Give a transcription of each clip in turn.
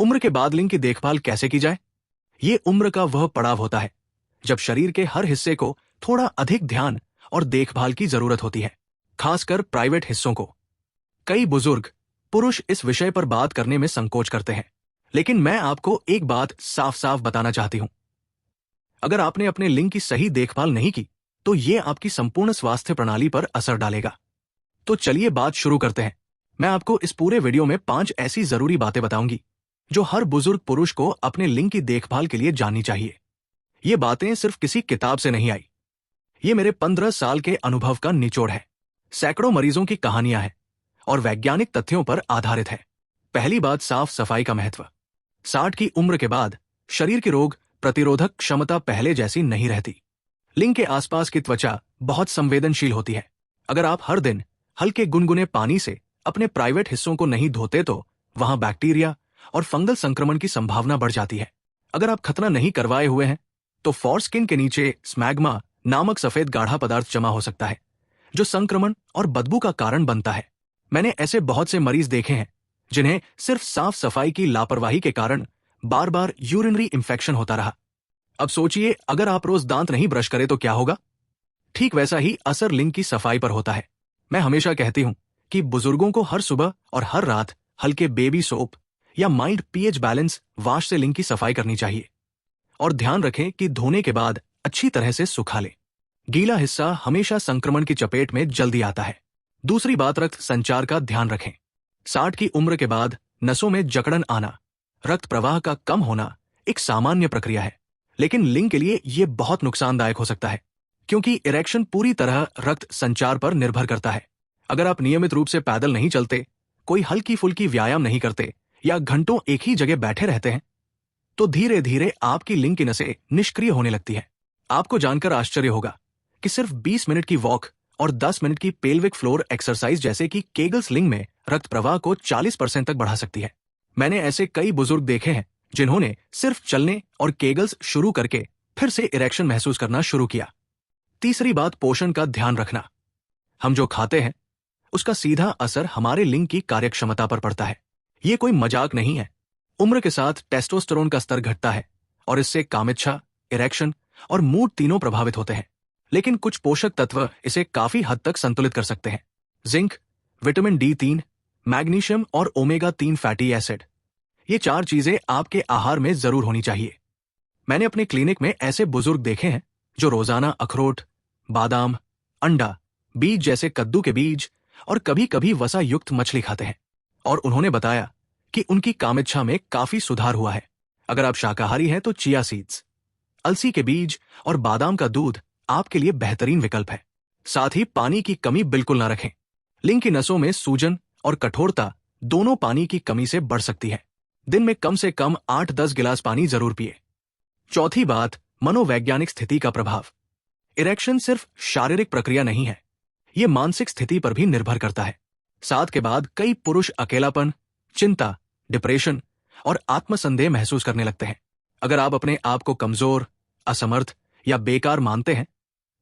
उम्र के बाद लिंग की देखभाल कैसे की जाए? ये उम्र का वह पड़ाव होता है जब शरीर के हर हिस्से को थोड़ा अधिक ध्यान और देखभाल की जरूरत होती है, खासकर प्राइवेट हिस्सों को। कई बुजुर्ग पुरुष इस विषय पर बात करने में संकोच करते हैं, लेकिन मैं आपको एक बात साफ साफ बताना चाहती हूं। अगर आपने अपने लिंग की सही देखभाल नहीं की, तो ये आपकी संपूर्ण स्वास्थ्य प्रणाली पर असर डालेगा। तो चलिए बात शुरू करते हैं। मैं आपको इस पूरे वीडियो में 5 ऐसी जरूरी बातें बताऊंगी जो हर बुजुर्ग पुरुष को अपने लिंग की देखभाल के लिए जाननी चाहिए। ये बातें सिर्फ किसी किताब से नहीं आई, ये मेरे 15 साल के अनुभव का निचोड़ है, सैकड़ों मरीजों की कहानियां हैं और वैज्ञानिक तथ्यों पर आधारित है। पहली बात, साफ सफाई का महत्व। 60 की उम्र के बाद शरीर की रोग प्रतिरोधक क्षमता पहले जैसी नहीं रहती। लिंग के आसपास की त्वचा बहुत संवेदनशील होती है। अगर आप हर दिन हल्के गुनगुने पानी से अपने प्राइवेट हिस्सों को नहीं धोते तो वहां बैक्टीरिया और फंगल संक्रमण की संभावना बढ़ जाती है। अगर आप खतना नहीं करवाए हुए हैं तो फोरस्किन के नीचे स्मैग्मा नामक सफेद गाढ़ा पदार्थ जमा हो सकता है, जो संक्रमण और बदबू का कारण बनता है। मैंने ऐसे बहुत से मरीज देखे हैं जिन्हें सिर्फ साफ सफाई की लापरवाही के कारण बार बार यूरिनरी इंफेक्शन होता रहा। अब सोचिए, अगर आप रोज दांत नहीं ब्रश करें तो क्या होगा? ठीक वैसा ही असर लिंग की सफाई पर होता है। मैं हमेशा कहती हूं कि बुजुर्गों को हर सुबह और हर रात हल्के बेबी सोप या माइल्ड पीएच बैलेंस वाश से लिंग की सफाई करनी चाहिए। और ध्यान रखें कि धोने के बाद अच्छी तरह से सुखा लें। गीला हिस्सा हमेशा संक्रमण की चपेट में जल्दी आता है। दूसरी बात, रक्त संचार का ध्यान रखें। 60 की उम्र के बाद नसों में जकड़न आना, रक्त प्रवाह का कम होना एक सामान्य प्रक्रिया है, लेकिन लिंग के लिए यह बहुत नुकसानदायक हो सकता है, क्योंकि इरेक्शन पूरी तरह रक्त संचार पर निर्भर करता है। अगर आप नियमित रूप से पैदल नहीं चलते, कोई हल्की फुल्की व्यायाम नहीं करते या घंटों एक ही जगह बैठे रहते हैं, तो धीरे धीरे आपकी लिंग की नसें निष्क्रिय होने लगती है। आपको जानकर आश्चर्य होगा कि सिर्फ 20 मिनट की वॉक और 10 मिनट की पेल्विक फ्लोर एक्सरसाइज जैसे कि केगल्स लिंग में रक्त प्रवाह को 40% तक बढ़ा सकती है। मैंने ऐसे कई बुजुर्ग देखे हैं जिन्होंने सिर्फ चलने और केगल्स शुरू करके फिर से इरेक्शन महसूस करना शुरू किया। तीसरी बात, पोषण का ध्यान रखना। हम जो खाते हैं उसका सीधा असर हमारे लिंग की कार्यक्षमता पर पड़ता है। ये कोई मजाक नहीं है। उम्र के साथ टेस्टोस्टेरोन का स्तर घटता है और इससे कामिच्छा, इरेक्शन और मूड तीनों प्रभावित होते हैं। लेकिन कुछ पोषक तत्व इसे काफी हद तक संतुलित कर सकते हैं। जिंक, विटामिन D3, मैग्नीशियम और ओमेगा 3 फैटी एसिड, ये 4 चीजें आपके आहार में जरूर होनी चाहिए। मैंने अपने क्लिनिक में ऐसे बुजुर्ग देखे हैं जो रोजाना अखरोट, बादाम, अंडा, बीज जैसे कद्दू के बीज और कभी कभी वसा युक्त मछली खाते हैं, और उन्होंने बताया कि उनकी कामिच्छा में काफी सुधार हुआ है। अगर आप शाकाहारी हैं तो चिया सीड्स, अलसी के बीज और बादाम का दूध आपके लिए बेहतरीन विकल्प है। साथ ही पानी की कमी बिल्कुल ना रखें। लिंग की नसों में सूजन और कठोरता दोनों पानी की कमी से बढ़ सकती है। दिन में कम से कम 8-10 गिलास पानी जरूर पिए। चौथी बात, मनोवैज्ञानिक स्थिति का प्रभाव। इरेक्शन सिर्फ शारीरिक प्रक्रिया नहीं है, ये मानसिक स्थिति पर भी निर्भर करता है। 60 के बाद कई पुरुष अकेलापन, चिंता, डिप्रेशन और आत्मसंदेह महसूस करने लगते हैं। अगर आप अपने आप को कमजोर, असमर्थ या बेकार मानते हैं,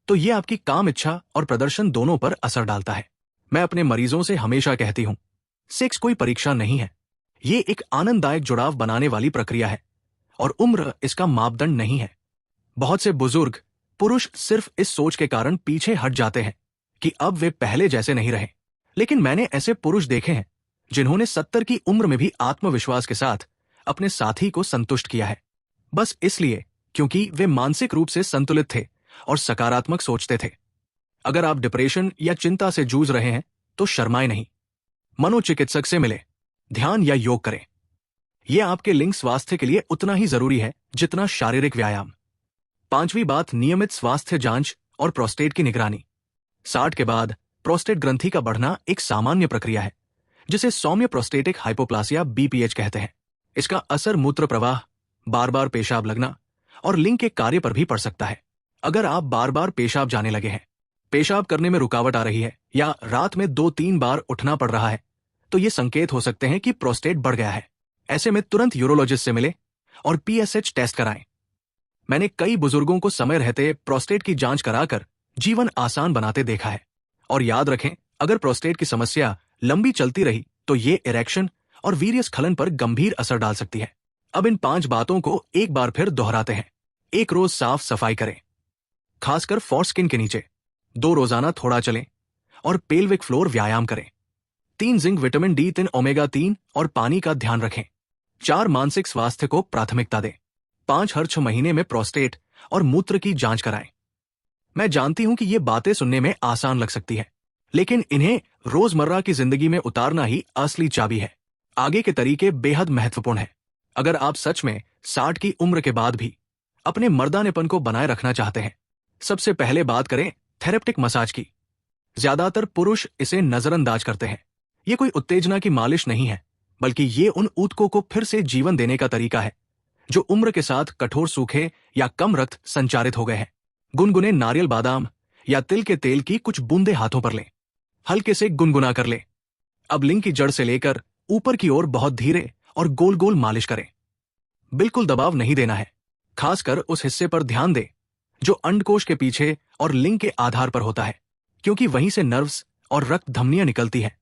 तो यह आपकी काम इच्छा और प्रदर्शन दोनों पर असर डालता है। मैं अपने मरीजों से हमेशा कहती हूं, सेक्स कोई परीक्षा नहीं है, ये एक आनंददायक जुड़ाव बनाने वाली प्रक्रिया है और उम्र इसका मापदंड नहीं है। बहुत से बुजुर्ग पुरुष सिर्फ इस सोच के कारण पीछे हट जाते हैं कि अब वे पहले जैसे नहीं रहे, लेकिन मैंने ऐसे पुरुष देखे हैं जिन्होंने 70 की उम्र में भी आत्मविश्वास के साथ अपने साथी को संतुष्ट किया है, बस इसलिए क्योंकि वे मानसिक रूप से संतुलित थे और सकारात्मक सोचते थे। अगर आप डिप्रेशन या चिंता से जूझ रहे हैं तो शर्माएं नहीं, मनोचिकित्सक से मिले, ध्यान या योग करें। यह आपके लिंग स्वास्थ्य के लिए उतना ही जरूरी है जितना शारीरिक व्यायाम। पांचवी बात, नियमित स्वास्थ्य जांच और प्रोस्टेट की निगरानी। 60 के बाद प्रोस्टेट ग्रंथि का बढ़ना एक सामान्य प्रक्रिया है जिसे सौम्य प्रोस्टेटिक हाइपोप्लासिया BPH कहते हैं। इसका असर मूत्र प्रवाह, बार बार पेशाब लगना और लिंग के कार्य पर भी पड़ सकता है। अगर आप बार बार पेशाब जाने लगे हैं, पेशाब करने में रुकावट आ रही है या रात में 2-3 बार उठना पड़ रहा है, तो ये संकेत हो सकते हैं कि प्रोस्टेट बढ़ गया है। ऐसे में तुरंत यूरोलॉजिस्ट से मिले और PSH टेस्ट कराएं। मैंने कई बुजुर्गों को समय रहते प्रोस्टेट की जांच कराकर जीवन आसान बनाते देखा है। और याद रखें, अगर प्रोस्टेट की समस्या लंबी चलती रही तो ये इरेक्शन और वीर्य स्खलन पर गंभीर असर डाल सकती है। अब इन 5 बातों को एक बार फिर दोहराते हैं। 1 रोज साफ सफाई करें, खासकर फोरस्किन के नीचे। 2 रोजाना थोड़ा चलें और पेल्विक फ्लोर व्यायाम करें। 3 जिंक, विटामिन D3, ओमेगा 3 और पानी का ध्यान रखें। 4 मानसिक स्वास्थ्य को प्राथमिकता दें। 5 हर 6 महीने में प्रोस्टेट और मूत्र की जांच कराएं। मैं जानती हूं कि ये बातें सुनने में आसान लग सकती है, लेकिन इन्हें रोजमर्रा की जिंदगी में उतारना ही असली चाबी है। आगे के तरीके बेहद महत्वपूर्ण हैं। अगर आप सच में 60 की उम्र के बाद भी अपने मर्दानेपन को बनाए रखना चाहते हैं, सबसे पहले बात करें थेरेप्टिक मसाज की। ज्यादातर पुरुष इसे नजरअंदाज करते हैं। ये कोई उत्तेजना की मालिश नहीं है, बल्कि ये उन ऊतकों को फिर से जीवन देने का तरीका है जो उम्र के साथ कठोर, सूखे या कम रक्त संचारित हो गए हैं। गुनगुने नारियल, बादाम या तिल के तेल की कुछ बूंदे हाथों पर लें। हल्के से गुनगुना कर लें। अब लिंग की जड़ से लेकर ऊपर की ओर बहुत धीरे और गोल गोल मालिश करें। बिल्कुल दबाव नहीं देना है। खासकर उस हिस्से पर ध्यान दें जो अंडकोश के पीछे और लिंग के आधार पर होता है, क्योंकि वहीं से नर्व्स और रक्त धमनियां निकलती हैं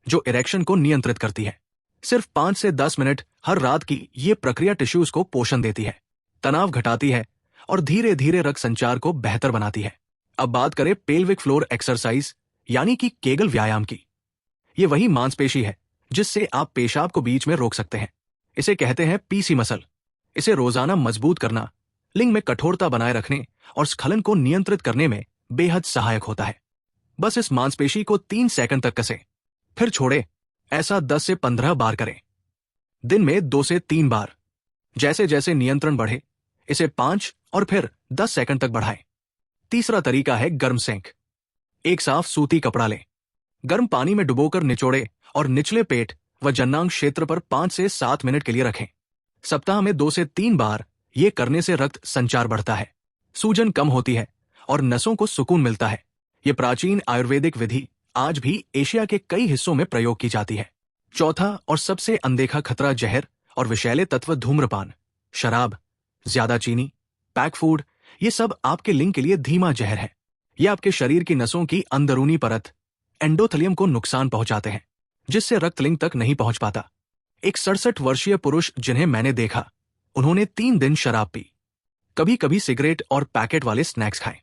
जो इरेक्शन को नियंत्रित करती है। सिर्फ 5 से 10 मिनट हर रात की ये प्रक्रिया टिश्यूज को पोषण देती है, तनाव घटाती है और धीरे धीरे रक्त संचार को बेहतर बनाती है। अब बात करें पेल्विक फ्लोर एक्सरसाइज यानी कि केगल व्यायाम की। ये वही मांसपेशी है जिससे आप पेशाब को बीच में रोक सकते हैं। इसे कहते हैं पीसी मसल। इसे रोजाना मजबूत करना लिंग में कठोरता बनाए रखने और स्खलन को नियंत्रित करने में बेहद सहायक होता है। बस इस मांसपेशी को 3 सेकंड तक कसें, फिर छोड़े। ऐसा 10 से 15 बार करें, दिन में 2 से 3 बार। जैसे जैसे नियंत्रण बढ़े, इसे 5 और फिर 10 सेकंड तक बढ़ाएं। तीसरा तरीका है गर्म सेंक। एक साफ सूती कपड़ा लें, गर्म पानी में डुबोकर निचोड़े और निचले पेट व जन्नांग क्षेत्र पर 5 से 7 मिनट के लिए रखें। सप्ताह में 2 से 3 बार ये करने से रक्त संचार बढ़ता है, सूजन कम होती है और नसों को सुकून मिलता है। ये प्राचीन आयुर्वेदिक विधि आज भी एशिया के कई हिस्सों में प्रयोग की जाती है। चौथा और सबसे अनदेखा खतरा जहर और विषैले तत्व धूम्रपान, शराब, ज्यादा चीनी, पैक फूड, ये सब आपके लिंग के लिए धीमा जहर है। ये आपके शरीर की नसों की अंदरूनी परत एंडोथेलियम को नुकसान पहुंचाते हैं, जिससे रक्त लिंग तक नहीं पहुंच पाता। एक 67 वर्षीय पुरुष जिन्हें मैंने देखा, उन्होंने 3 दिन शराब पी, कभी कभी सिगरेट और पैकेट वाले स्नैक्स खाए।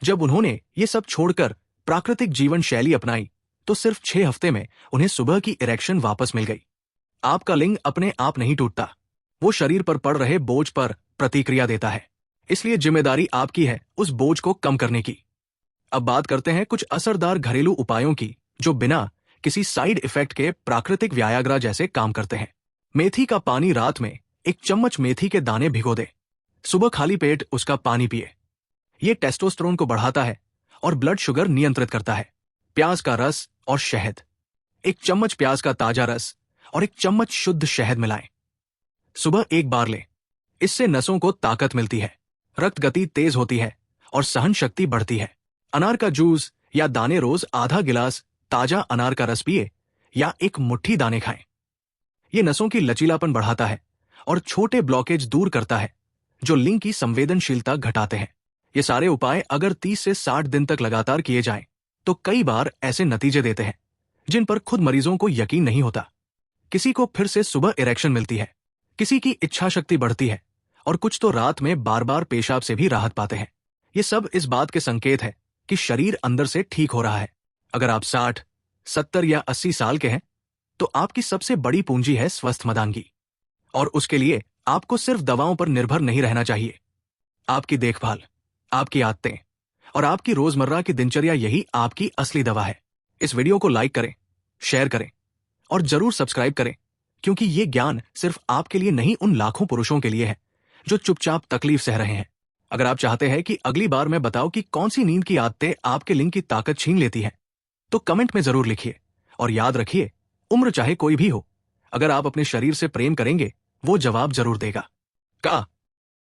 जब उन्होंने ये सब छोड़कर प्राकृतिक जीवन शैली अपनाई तो सिर्फ 6 हफ्ते में उन्हें सुबह की इरेक्शन वापस मिल गई। आपका लिंग अपने आप नहीं टूटता, वो शरीर पर पड़ रहे बोझ पर प्रतिक्रिया देता है। इसलिए जिम्मेदारी आपकी है उस बोझ को कम करने की। अब बात करते हैं कुछ असरदार घरेलू उपायों की जो बिना किसी साइड इफेक्ट के प्राकृतिक व्यायाग्रा जैसे काम करते हैं। मेथी का पानी, रात में 1 चम्मच मेथी के दाने भिगो दे, सुबह खाली पेट उसका पानी पिए। ये टेस्टोस्टेरोन को बढ़ाता है और ब्लड शुगर नियंत्रित करता है। प्याज का रस और शहद, 1 चम्मच प्याज का ताजा रस और 1 चम्मच शुद्ध शहद मिलाएं। सुबह 1 बार लें, इससे नसों को ताकत मिलती है, रक्त गति तेज होती है और सहन शक्ति बढ़ती है। अनार का जूस या दाने, रोज आधा गिलास ताजा अनार का रस पिए या 1 मुट्ठी दाने खाएं। ये नसों की लचीलापन बढ़ाता है और छोटे ब्लॉकेज दूर करता है जो लिंग की संवेदनशीलता घटाते हैं। ये सारे उपाय अगर 30 से 60 दिन तक लगातार किए जाएं, तो कई बार ऐसे नतीजे देते हैं जिन पर खुद मरीजों को यकीन नहीं होता। किसी को फिर से सुबह इरेक्शन मिलती है, किसी की इच्छा शक्ति बढ़ती है और कुछ तो रात में बार बार पेशाब से भी राहत पाते हैं। ये सब इस बात के संकेत है कि शरीर अंदर से ठीक हो रहा है। अगर आप 60, 70 या 80 साल के हैं, तो आपकी सबसे बड़ी पूंजी है स्वस्थ मर्दानगी, और उसके लिए आपको सिर्फ दवाओं पर निर्भर नहीं रहना चाहिए। आपकी देखभाल, आपकी आदतें और आपकी रोजमर्रा की दिनचर्या, यही आपकी असली दवा है। इस वीडियो को लाइक करें, शेयर करें और जरूर सब्सक्राइब करें, क्योंकि ये ज्ञान सिर्फ आपके लिए नहीं, उन लाखों पुरुषों के लिए है जो चुपचाप तकलीफ सह रहे हैं। अगर आप चाहते हैं कि अगली बार मैं बताऊं कि कौन सी नींद की आदतें आपके लिंग की ताकत छीन लेती है, तो कमेंट में जरूर लिखिए। और याद रखिए, उम्र चाहे कोई भी हो, अगर आप अपने शरीर से प्रेम करेंगे, वो जवाब जरूर देगा। का